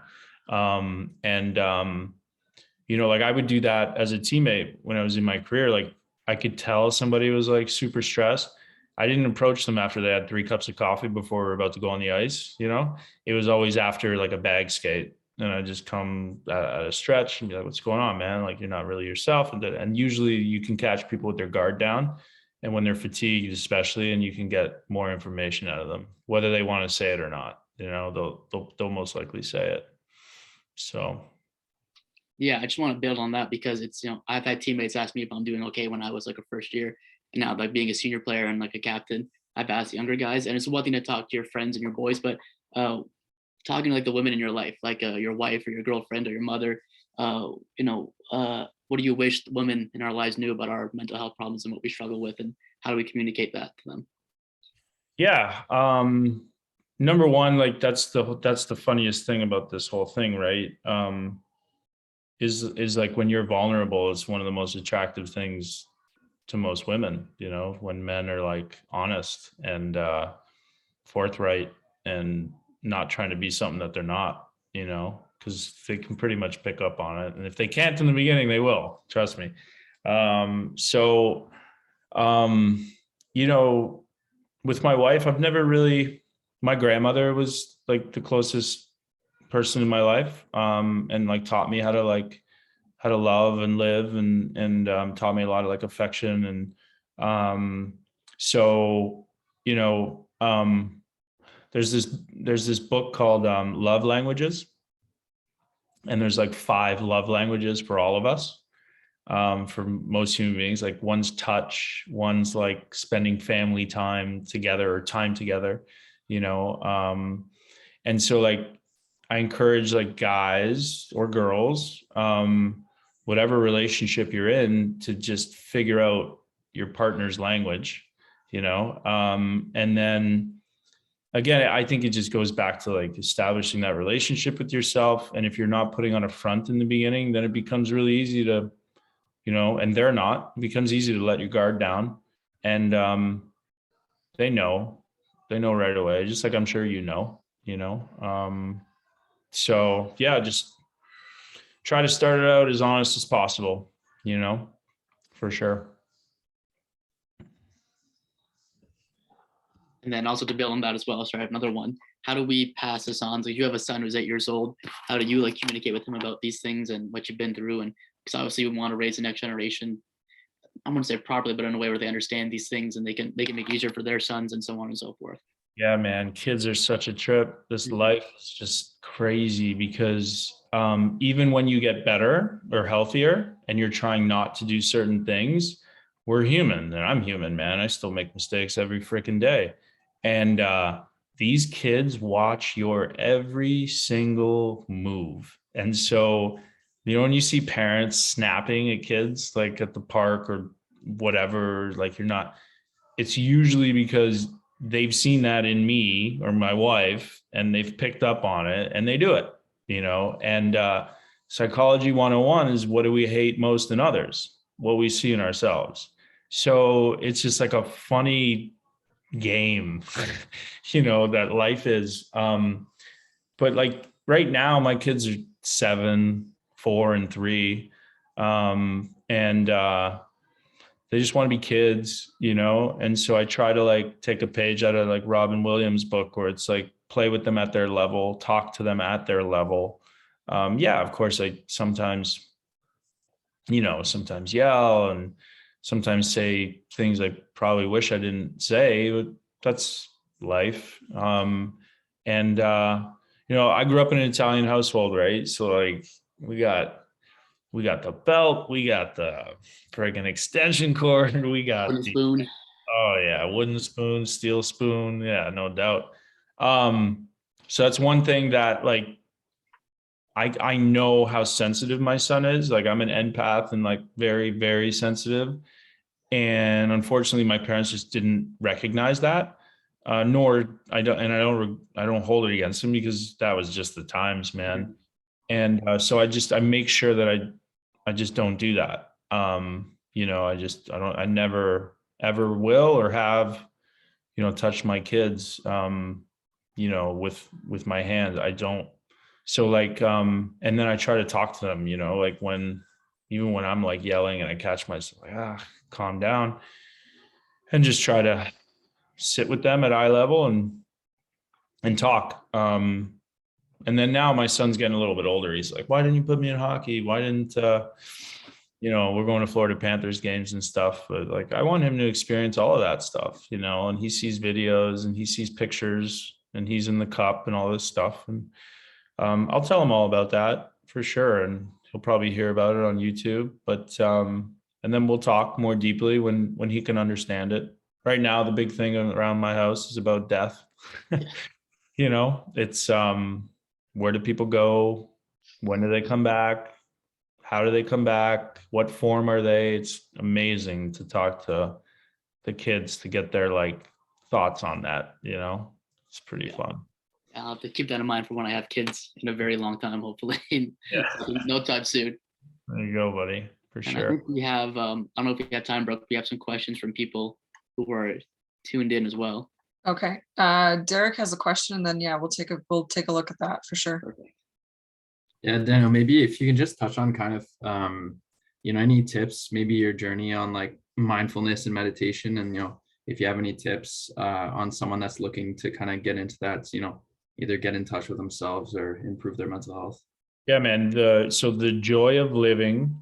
You know, like I would do that as a teammate when I was in my career. Like I could tell somebody was like super stressed. I didn't approach them after they had 3 cups of coffee before we were about to go on the ice. You know, it was always after like a bag skate. And I just come at a stretch and be like, what's going on, man? Like, you're not really yourself. And usually you can catch people with their guard down. And when they're fatigued, especially, and you can get more information out of them, whether they want to say it or not, you know, they'll most likely say it. So. Yeah, I just want to build on that because it's, you know, I've had teammates ask me if I'm doing okay when I was like a first year. And now like being a senior player and like a captain, I've asked younger guys, and it's one thing to talk to your friends and your boys, but talking to like the women in your life, like your wife or your girlfriend or your mother, you know, what do you wish the women in our lives knew about our mental health problems and what we struggle with, and how do we communicate that to them? Yeah. Number one, like that's the funniest thing about this whole thing, right? Is like when you're vulnerable, it's one of the most attractive things to most women, you know, when men are like honest and forthright and not trying to be something that they're not, you know, because they can pretty much pick up on it. And if they can't in the beginning, they will, trust me. You know, with my wife, I've never really, my grandmother was like the closest person in my life, and like taught me how to love and live, and taught me a lot of like affection. And so, you know, there's this book called Love Languages, and there's like 5 love languages for all of us. For most human beings, like one's touch, one's like spending family time together or time together, you know. And so like I encourage like guys or girls, whatever relationship you're in, to just figure out your partner's language, you know. And then again, I think it just goes back to like establishing that relationship with yourself. And if you're not putting on a front in the beginning, then it becomes really easy to, you know, and they're not, it becomes easy to let your guard down. And they know right away, just like I'm sure you know. So yeah, just try to start it out as honest as possible, you know, for sure. And then also to build on that as well, so I have another one. How do we pass this on? So you have a son who's 8 years old. How do you like communicate with him about these things and what you've been through? And because obviously we want to raise the next generation, I wouldn't say properly, but in a way where they understand these things and they can make it easier for their sons and so on and so forth. Yeah, man, kids are such a trip. This life is just crazy because even when you get better or healthier and you're trying not to do certain things, we're human, and I'm human, man. I still make mistakes every freaking day. And these kids watch your every single move. And so, you know, when you see parents snapping at kids, like at the park or whatever, like it's usually because they've seen that in me or my wife, and they've picked up on it and they do it, you know. And psychology 101 is, what do we hate most in others? What we see in ourselves. So it's just like a funny game, you know, that life is. But like right now, my kids are 7, 4, and 3. And they just want to be kids, you know? And so I try to like take a page out of like Robin Williams' book, where it's like play with them at their level, talk to them at their level. Yeah, of course, I sometimes yell and sometimes say things I probably wish I didn't say, but that's life. And you know, I grew up in an Italian household, right? So like we got the belt, we got the friggin' extension cord, we got Wooden spoon. Oh yeah, wooden spoon, steel spoon, yeah, no doubt. So that's one thing that like I know how sensitive my son is. Like I'm an empath and like very, very sensitive. And unfortunately, my parents just didn't recognize that. Nor I don't hold it against them because that was just the times, man. And so I make sure that I just don't do that. I never ever will or have, touched my kids, with my hands. I don't. So like, and then I try to talk to them, like even when I'm like yelling and I catch myself like, calm down, and just try to sit with them at eye level and talk. And then now my son's getting a little bit older. He's like, why didn't you put me in hockey? Why didn't, we're going to Florida Panthers games and stuff. But like, I want him to experience all of that stuff, and he sees videos and he sees pictures and he's in the cup and all this stuff. And I'll tell him all about that for sure. And he'll probably hear about it on YouTube, but, and then we'll talk more deeply when he can understand it. Right now, the big thing around my house is about death. It's, where do people go? When do they come back? How do they come back? What form are they? It's amazing to talk to the kids to get their like thoughts on that, it's pretty fun. I'll have to keep that in mind for when I have kids in a very long time, hopefully. No time soon. There you go, buddy, for And sure. I think we have, I don't know if we have time, Brooke, we have some questions from people who are tuned in as well. Okay. Derek has a question, and then we'll take a look at that for sure. Perfect. Yeah, Daniel, maybe if you can just touch on kind of, any tips, maybe your journey on like mindfulness and meditation, and, if you have any tips on someone that's looking to kind of get into that, either get in touch with themselves or improve their mental health. Yeah, man. So The Joy of Living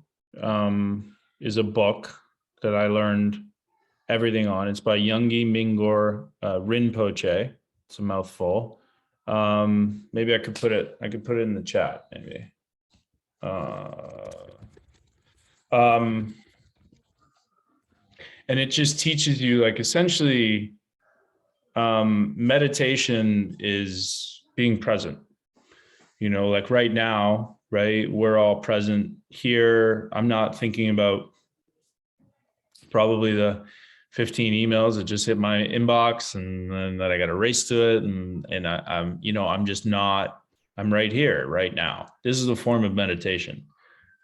is a book that I learned everything on. It's by Youngi Mingor Rinpoche. It's a mouthful. Maybe I could put it in the chat, maybe. And it just teaches you, like, essentially, meditation is being present. Like right now, right? We're all present here. I'm not thinking about probably the 15 emails that just hit my inbox and then that I got to race to it. And I'm just not, I'm right here, right now. This is a form of meditation.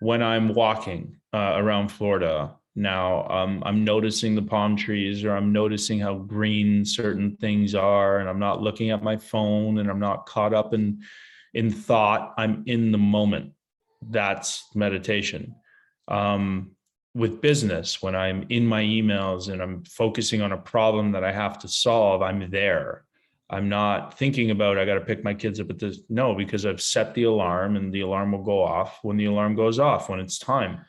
When I'm walking around Florida now, I'm noticing the palm trees, or I'm noticing how green certain things are. And I'm not looking at my phone, and I'm not caught up in thought. I'm in the moment. That's meditation. With business, when I'm in my emails and I'm focusing on a problem that I have to solve, I'm there. I'm not thinking about, I got to pick my kids up at this. No, because I've set the alarm, and the alarm will go off when the alarm goes off, when it's time.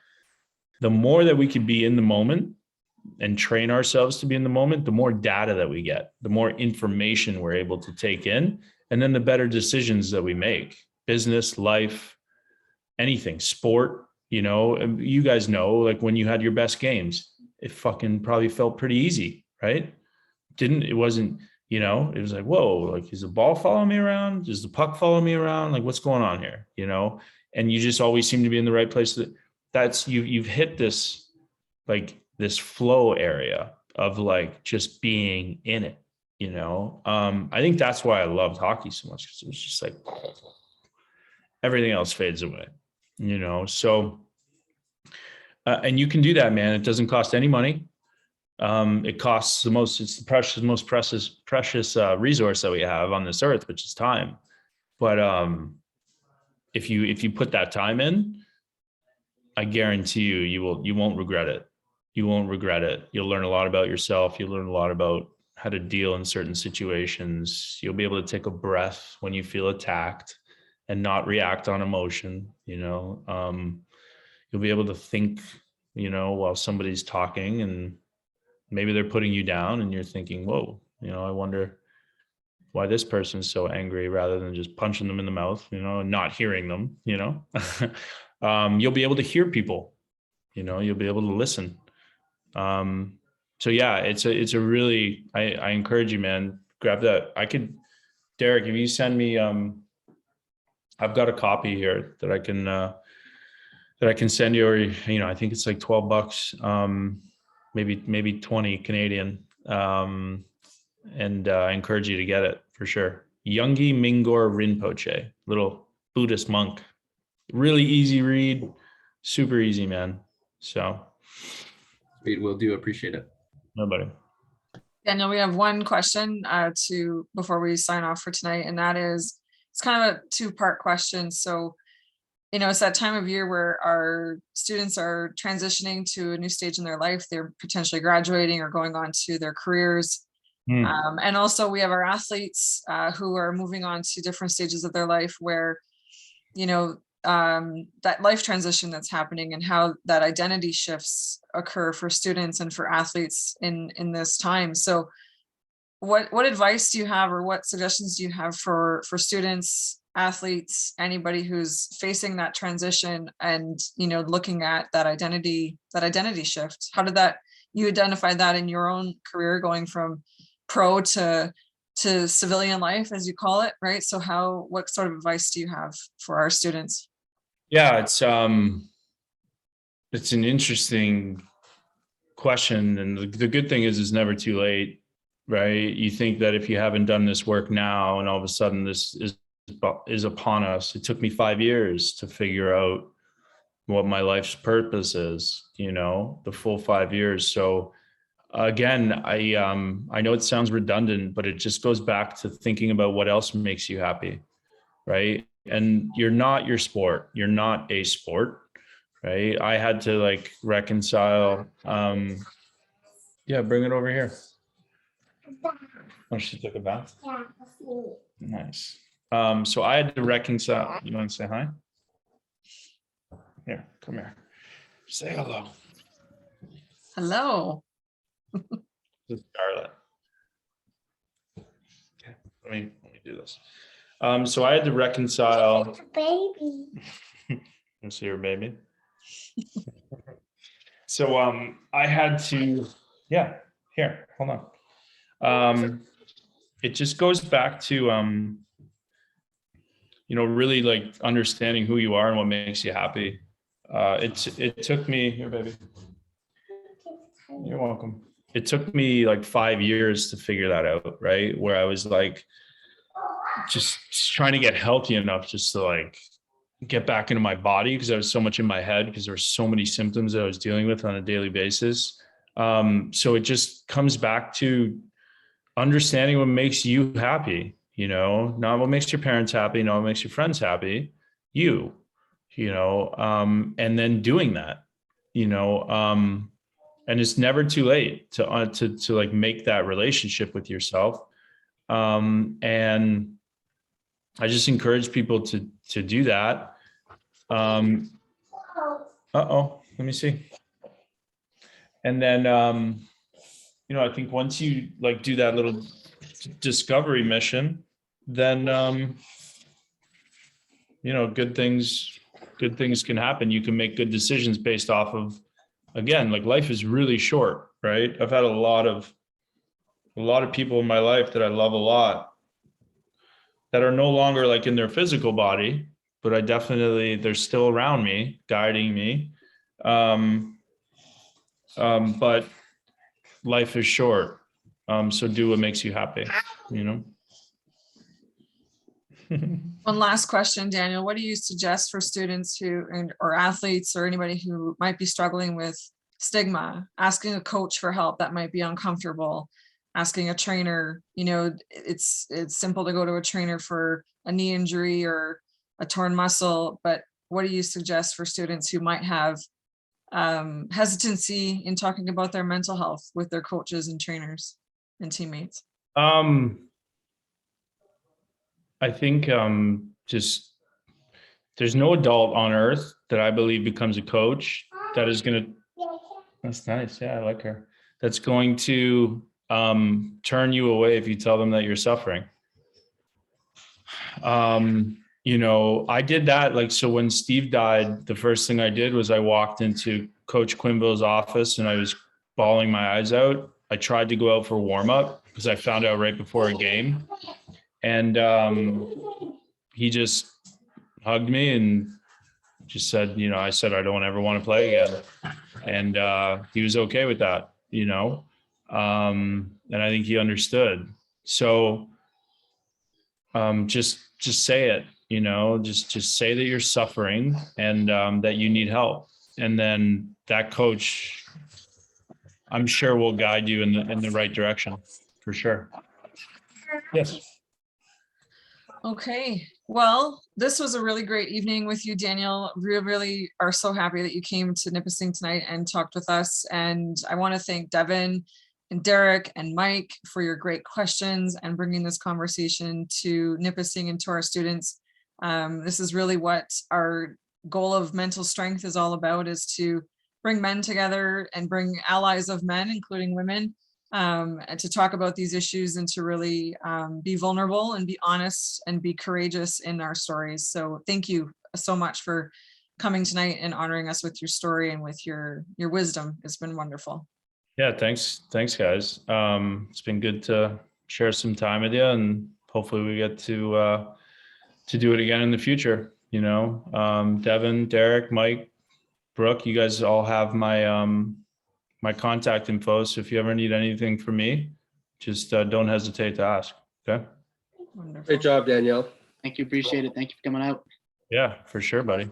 The more that we can be in the moment and train ourselves to be in the moment, the more data that we get, the more information we're able to take in, and then the better decisions that we make. Business, life, anything, sport. You guys know, like when you had your best games, it fucking probably felt pretty easy, right? It wasn't, it was like, whoa, like, is the ball following me around? Does the puck follow me around? Like, what's going on here? And you just always seem to be in the right place. That's you've hit this, like this flow area of like just being in it, I think that's why I loved hockey so much, because it was just like everything else fades away. So, and you can do that, man. It doesn't cost any money. It costs it's the most precious resource that we have on this earth, which is time. But if you put that time in, I guarantee you won't regret it. You won't regret it. You'll learn a lot about yourself. You'll learn a lot about how to deal in certain situations. You'll be able to take a breath when you feel attacked and not react on emotion. You'll be able to think, while somebody's talking, and maybe they're putting you down and you're thinking, whoa, I wonder why this person's so angry, rather than just punching them in the mouth, and not hearing them, you'll be able to hear people, you'll be able to listen. So yeah, it's a really, I encourage you, man, grab that. Derek, if you send me I've got a copy here that I can send you, or, you know, I think it's like $12, maybe 20 Canadian. And I encourage you to get it for sure. Yungi Mingor Rinpoche, little Buddhist monk. Really easy read, super easy, man. So. Sweet, will do. Appreciate it. Nobody. Daniel, we have one question before we sign off for tonight, and that is, it's kind of a two-part question. So, you know, it's that time of year where our students are transitioning to a new stage in their life. They're potentially graduating or going on to their careers. And also we have our athletes who are moving on to different stages of their life where, you know, that life transition that's happening and how that identity shifts occur for students and for athletes in this time. So what advice do you have, or what suggestions do you have for students, athletes, anybody who's facing that transition and, you know, looking at that identity shift? How did you identify that in your own career, going from pro to civilian life, as you call it, right? So what sort of advice do you have for our students? Yeah, it's an interesting question. And the good thing is it's never too late, right? You think that if you haven't done this work now and all of a sudden this is upon us. It took me 5 years to figure out what my life's purpose is, you know, the full 5 years. So again, I know it sounds redundant, but it just goes back to thinking about what else makes you happy, right? And you're not your sport. You're not a sport, right? I had to like reconcile. Yeah, bring it over here. Oh, she took a bath. Nice. So I had to reconcile. You want to say hi? Here, come here. Say hello. Hello. This is Scarlett. Okay, let me do this. So I had to reconcile. Baby. You see your baby? So I had to, yeah, here, hold on. It just goes back to you know, really like understanding who you are and what makes you happy. It took me, here, baby. You're welcome. It took me like 5 years to figure that out, right? Where I was like, just trying to get healthy enough just to like get back into my body, because I was so much in my head because there were so many symptoms that I was dealing with on a daily basis. So it just comes back to understanding what makes you happy, you know, not what makes your parents happy, not what makes your friends happy, you know, and then doing that, you know, and it's never too late to like make that relationship with yourself. And I just encourage people to do that. Uh-oh, let me see. And then, you know, I think once you like do that little discovery mission, then, you know, good things can happen. You can make good decisions based off of, again, like life is really short, right? I've had a lot of people in my life that I love a lot that are no longer like in their physical body, but they're still around me, guiding me. But life is short. So do what makes you happy, you know? One last question, Daniel. What do you suggest for students or athletes or anybody who might be struggling with stigma, asking a coach for help that might be uncomfortable, asking a trainer? You know, it's simple to go to a trainer for a knee injury or a torn muscle, but what do you suggest for students who might have hesitancy in talking about their mental health with their coaches and trainers and teammates? I think just there's no adult on earth that I believe becomes a coach that is going to, that's nice. Yeah, I like her. That's going to turn you away if you tell them that you're suffering. You know, I did that. Like, so when Steve died, the first thing I did was I walked into Coach Quinville's office and I was bawling my eyes out. I tried to go out for warm up because I found out right before a game. And he just hugged me and just said, I said, I don't ever want to play again. And he was okay with that, and I think he understood. So just say it, just say that you're suffering and that you need help. And then that coach, I'm sure, will guide you in the right direction, for sure. Yes. Okay, well, this was a really great evening with you, Daniel. We really are so happy that you came to Nipissing tonight and talked with us. And I want to thank Deven and Derek and Mike for your great questions and bringing this conversation to Nipissing and to our students. This is really what our goal of mental strength is all about, is to bring men together and bring allies of men, including women, and to talk about these issues and to really be vulnerable and be honest and be courageous in our stories. So thank you so much for coming tonight and honoring us with your story and with your wisdom. It's been wonderful. Yeah, thanks guys. It's been good to share some time with you, and hopefully we get to do it again in the future. Deven, Derek, Mike, Brooke, you guys all have my contact info. So if you ever need anything from me, just don't hesitate to ask. Okay. Wonderful. Great job, Danielle. Thank you. Appreciate it. Thank you for coming out. Yeah, for sure, buddy.